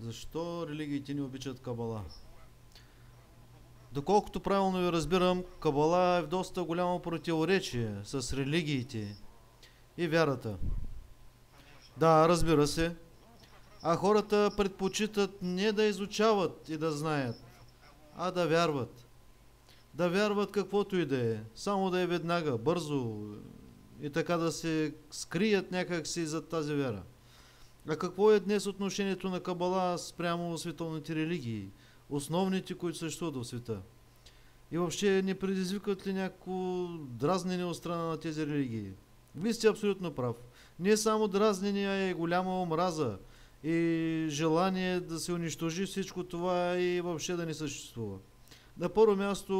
Защо религиите не обичат Кабала? Доколкото правилно ви разбирам, Кабала е в доста голямо противоречие с религиите и вярата. Да, разбира се. А хората предпочитат не да изучават и да знаят, а да вярват. Да вярват каквото и да е, само да е веднага, бързо и така да се скрият някакси зад тази вяра. А какво е днес отношението на Кабала спрямо световните религии, основните, които съществуват в света? И въобще не предизвикват ли някакво дразнене от страна на тези религии? Вие сте абсолютно прав. Не само дразнене, а и голяма омраза и желание да се унищожи всичко това и въобще да не съществува. На първо място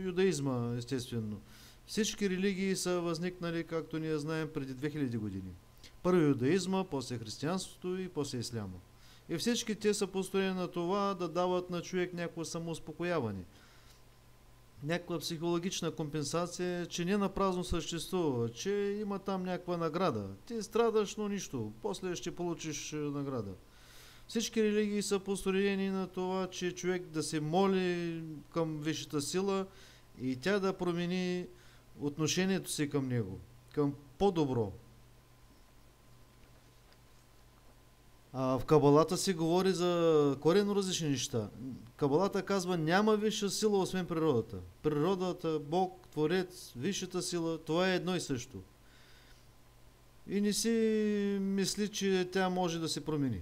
юдаизма, естествено. Всички религии са възникнали, както ние знаем, преди 2000 години. Първо юдаизма, после християнството и после исляма. И всички те са построени на това да дават на човек някакво самоуспокояване. Някаква психологична компенсация, че не напразно съществува, че има там някаква награда. Ти страдаш, но нищо. После ще получиш награда. Всички религии са построени на това, че човек да се моли към висшата сила и тя да промени отношението си към него, към по-добро. А в Кабалата се говори за коренно различни неща. Кабалата казва, няма висша сила освен природата. Природата, Бог, Творец, висшата сила, това е едно и също. И не си мисли, че тя може да се промени.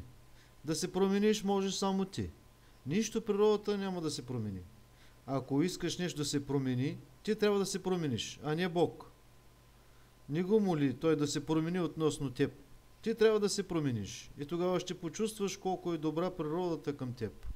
Да се промениш можеш само ти. Нищо природата няма да се промени. Ако искаш нещо да се промени, ти трябва да се промениш, а не Бог. Не го моли той да се промени относно теб. Ти трябва да се промениш и тогава ще почувстваш колко е добра природата към теб.